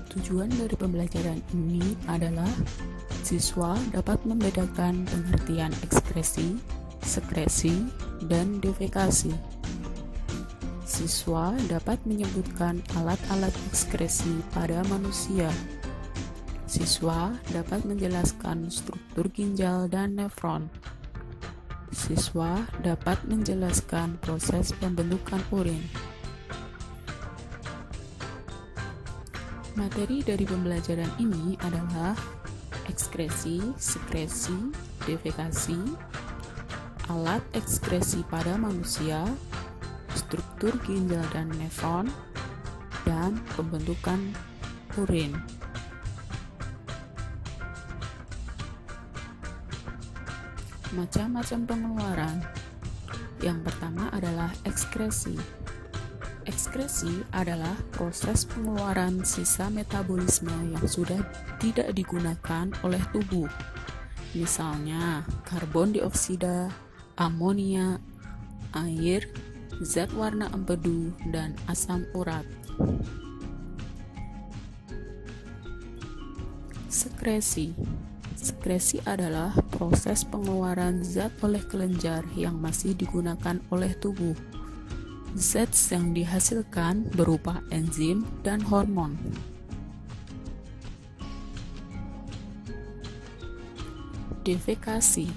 Tujuan dari pembelajaran ini adalah siswa dapat membedakan pengertian ekspresi, sekresi, dan defekasi. Siswa dapat menyebutkan alat-alat ekskresi pada manusia. Siswa dapat menjelaskan struktur ginjal dan nefron. Siswa dapat menjelaskan proses pembentukan urin. Materi dari pembelajaran ini adalah ekskresi, sekresi, defekasi, alat ekskresi pada manusia, struktur ginjal dan nefron, dan pembentukan urin. Macam-macam pengeluaran. Yang pertama adalah ekskresi. Ekskresi adalah proses pengeluaran sisa metabolisme yang sudah tidak digunakan oleh tubuh. Misalnya, karbon dioksida, amonia, air, zat warna empedu, dan asam urat. Sekresi. Sekresi adalah proses pengeluaran zat oleh kelenjar yang masih digunakan oleh tubuh. Zat yang dihasilkan berupa enzim dan hormon. Defekasi.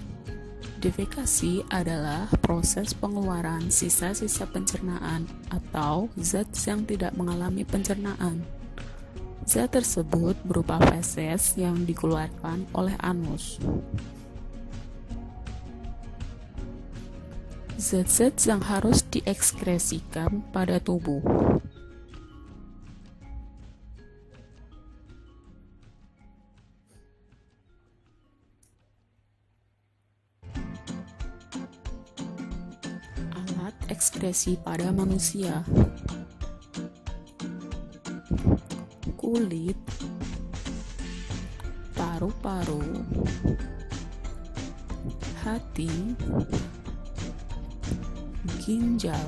Defekasi adalah proses pengeluaran sisa-sisa pencernaan atau zat yang tidak mengalami pencernaan. Zat tersebut berupa feses yang dikeluarkan oleh anus. Zat-zat yang harus diekskresikan pada tubuh. Alat ekskresi pada manusia. Kulit, paru-paru, hati, ginjal.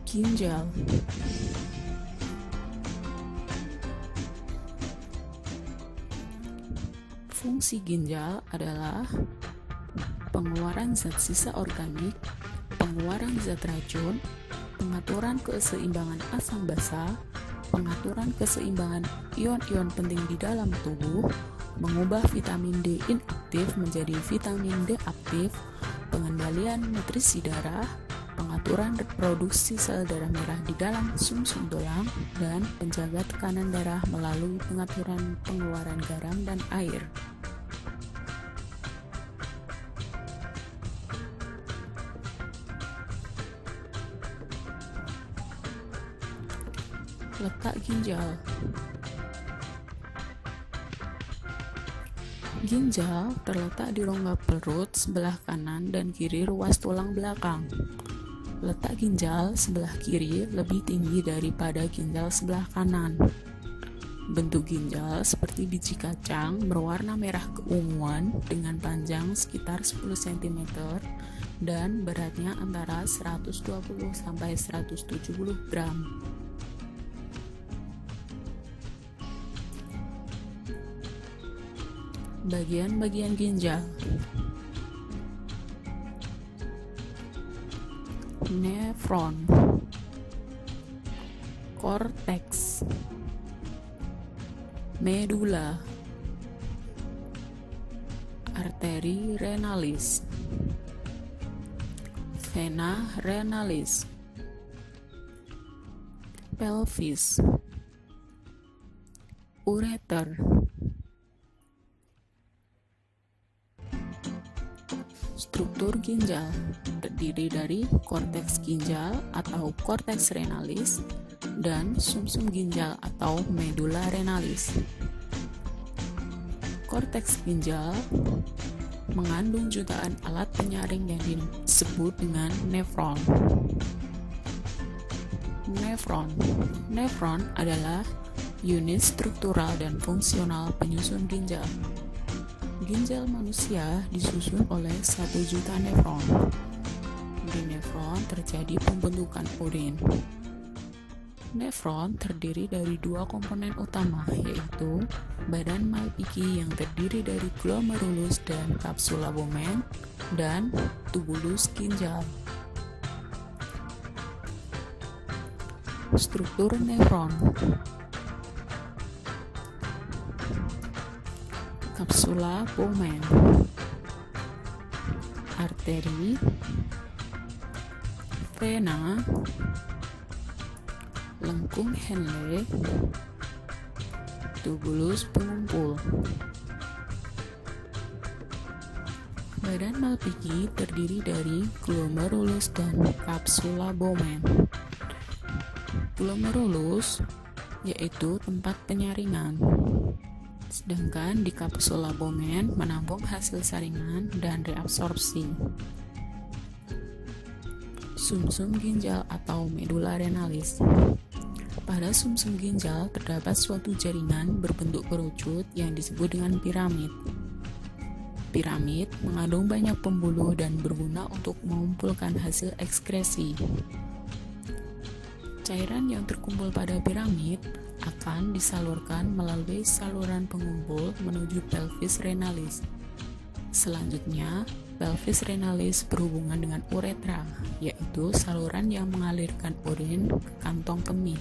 Ginjal. Fungsi ginjal adalah pengeluaran zat sisa organik, pengeluaran zat racun, pengaturan keseimbangan asam basa, pengaturan keseimbangan ion-ion penting di dalam tubuh, mengubah vitamin D inaktif menjadi vitamin D aktif, pengendalian nutrisi darah, pengaturan reproduksi sel darah merah di dalam sumsum tulang, dan penjaga tekanan darah melalui pengaturan pengeluaran garam dan air. Letak ginjal. Ginjal terletak di rongga perut sebelah kanan dan kiri ruas tulang belakang. Letak ginjal sebelah kiri lebih tinggi daripada ginjal sebelah kanan. Bentuk ginjal seperti biji kacang berwarna merah keunguan dengan panjang sekitar 10 cm dan beratnya antara 120 sampai 170 gram. Bagian-bagian ginjal. Nefron, korteks, medula, arteri renalis, vena renalis, pelvis, ureter. Struktur ginjal terdiri dari korteks ginjal atau korteks renalis dan sumsum ginjal atau medula renalis. Korteks ginjal mengandung jutaan alat penyaring yang disebut dengan nefron. Nefron adalah unit struktural dan fungsional penyusun ginjal. Ginjal manusia disusun oleh 1 juta nefron. Di nefron terjadi pembentukan urin. Nefron terdiri dari 2 komponen utama, yaitu badan Malpighi yang terdiri dari glomerulus dan kapsula Bowman, dan tubulus ginjal. Struktur nefron. Kapsula Bowman, arteri, vena, lengkung Henle, tubulus pengumpul. Badan Malpighi terdiri dari glomerulus dan kapsula Bowman. Glomerulus yaitu tempat penyaringan, sedangkan di kapsula Bowman menampung hasil saringan dan reabsorpsi. Sumsum ginjal atau medula renalis. Pada sumsum ginjal terdapat suatu jaringan berbentuk kerucut yang disebut dengan piramid. Piramid mengandung banyak pembuluh dan berguna untuk mengumpulkan hasil ekskresi. Cairan yang terkumpul pada piramid akan disalurkan melalui saluran pengumpul menuju pelvis renalis. Selanjutnya, pelvis renalis berhubungan dengan uretra, yaitu saluran yang mengalirkan urin ke kantong kemih.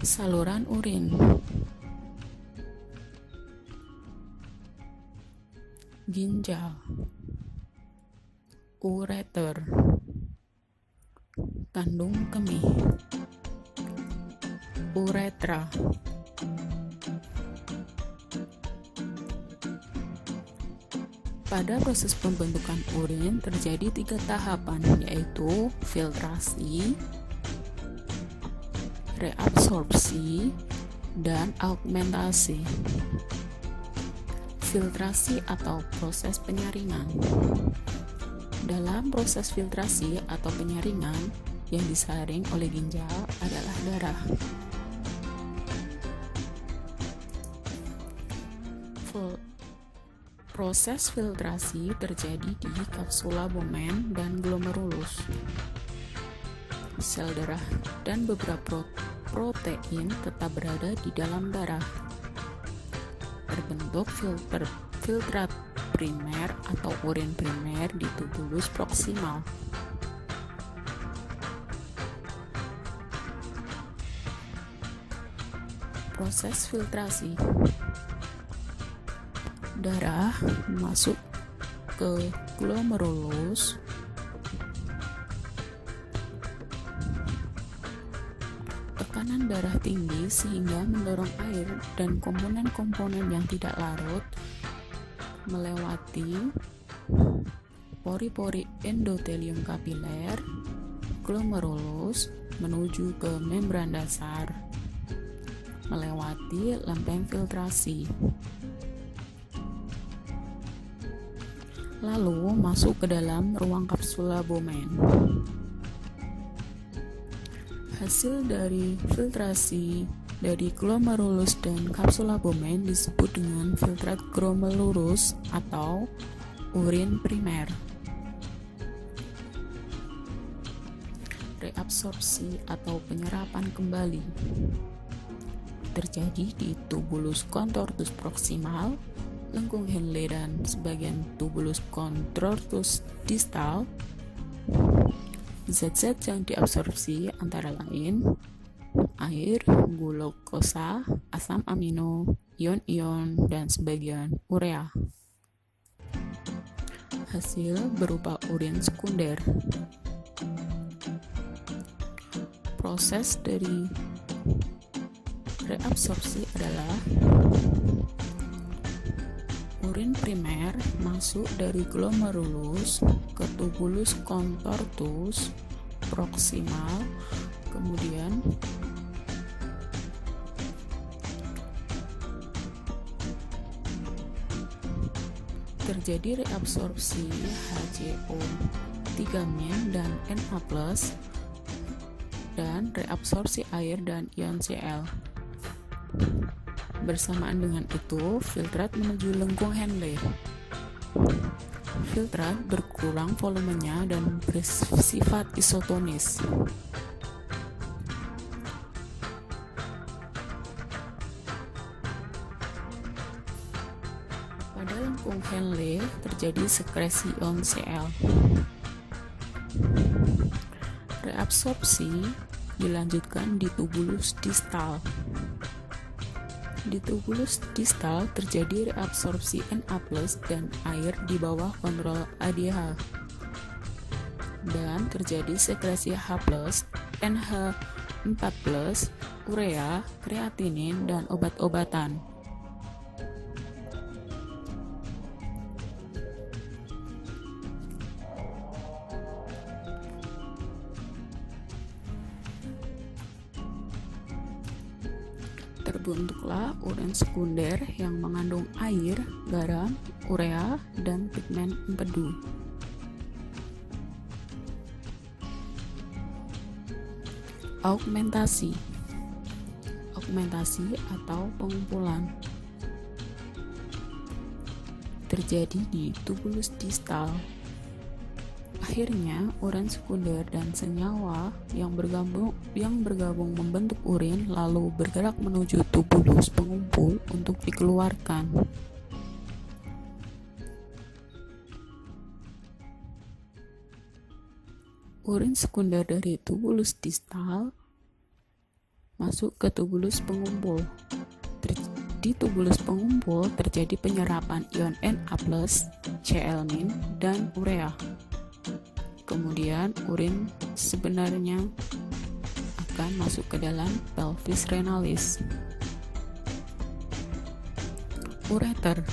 Saluran urin. Ginjal, ureter, kandung kemih, uretra. Pada proses pembentukan urin terjadi 3 tahapan, yaitu filtrasi, reabsorpsi, dan augmentasi. Filtrasi atau proses penyaringan. Dalam proses filtrasi atau penyaringan, yang disaring oleh ginjal adalah darah. Proses filtrasi terjadi di kapsula Bowman dan glomerulus. Sel darah dan beberapa protein tetap berada di dalam darah. Terbentuk filtrat primer atau urin primer di tubulus proksimal. Proses filtrasi. Darah masuk ke glomerulus, tekanan darah tinggi sehingga mendorong air dan komponen-komponen yang tidak larut melewati pori-pori endotelium kapiler glomerulus menuju ke membran dasar, melewati lempeng filtrasi, lalu masuk ke dalam ruang kapsula Bowman. Hasil dari filtrasi dari glomerulus dan kapsula Bowman disebut dengan filtrat glomerulus atau urin primer. Reabsorpsi atau penyerapan kembali terjadi di tubulus contortus proximal, lengkung Henle dan sebagian tubulus contortus distal. Zat-zat yang diabsorpsi antara lain air, glukosa, asam amino, ion-ion, dan sebagian urea. Hasil berupa urin sekunder. Proses dari reabsorpsi adalah urin primer masuk dari glomerulus ke tubulus contortus proximal, kemudian terjadi reabsorpsi HCO3- dan Na+, dan reabsorpsi air dan ion Cl. Bersamaan dengan itu, filtrat menuju lengkung Henle. Filtrat berkurang volumenya dan bersifat isotonis. Pada lengkung Henle terjadi sekresi ion Cl. Reabsorpsi dilanjutkan di tubulus distal. Di tubulus distal terjadi reabsorpsi Na+ dan air di bawah kontrol ADH. Dan terjadi sekresi H+, NH4+, urea, kreatinin, dan obat-obatan. Terbentuklah urin sekunder yang mengandung air, garam, urea, dan pigmen empedu. Augmentasi atau pengumpulan terjadi di tubulus distal. Akhirnya, urin sekunder dan senyawa yang bergabung membentuk urin lalu bergerak menuju tubulus pengumpul untuk dikeluarkan. Urin sekunder dari tubulus distal masuk ke tubulus pengumpul. Di tubulus pengumpul terjadi penyerapan ion Na+, Cl-, dan urea. Kemudian urin sebenarnya akan masuk ke dalam pelvis renalis. Ureter,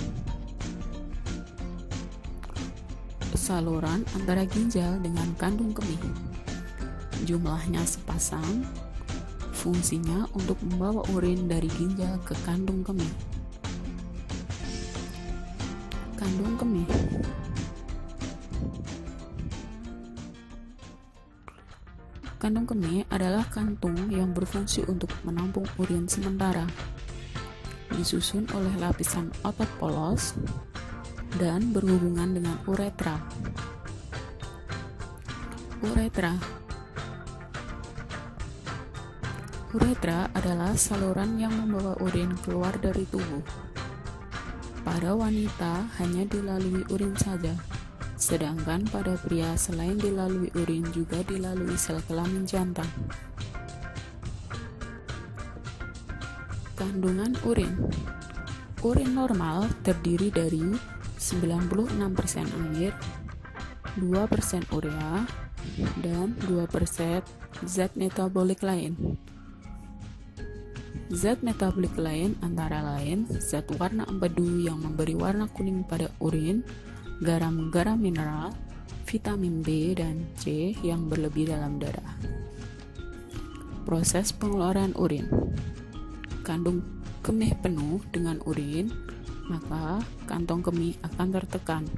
saluran antara ginjal dengan kandung kemih. Jumlahnya sepasang, fungsinya untuk membawa urin dari ginjal ke kandung kemih. Kandung kemih Kandung kemih adalah kantung yang berfungsi untuk menampung urin sementara. Disusun oleh lapisan otot polos dan berhubungan dengan uretra. Uretra adalah saluran yang membawa urin keluar dari tubuh. Pada wanita hanya dilalui urin saja. Sedangkan pada pria selain dilalui urin juga dilalui sel kelamin jantan. Kandungan urin. Urin normal terdiri dari 96% air, 2% urea, dan 2% zat metabolik lain. Zat metabolik lain antara lain zat warna empedu yang memberi warna kuning pada urin, garam-garam mineral, vitamin B dan C yang berlebih dalam darah. Proses pengeluaran urin. Kandung kemih penuh dengan urin, maka kantong kemih akan tertekan.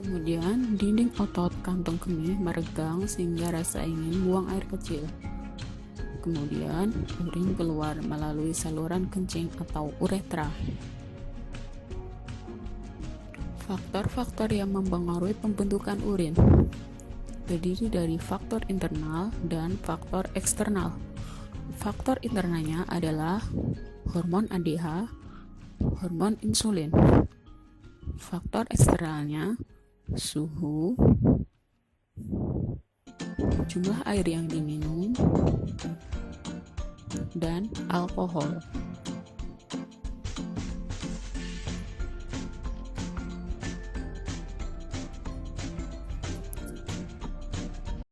Kemudian dinding otot kantong kemih meregang sehingga rasa ingin buang air kecil. Kemudian urin keluar melalui saluran kencing atau uretra. Faktor-faktor yang mempengaruhi pembentukan urin terdiri dari faktor internal dan faktor eksternal. Faktor internalnya adalah hormon ADH, hormon insulin. Faktor eksternalnya suhu, jumlah air yang diminum, dan alkohol.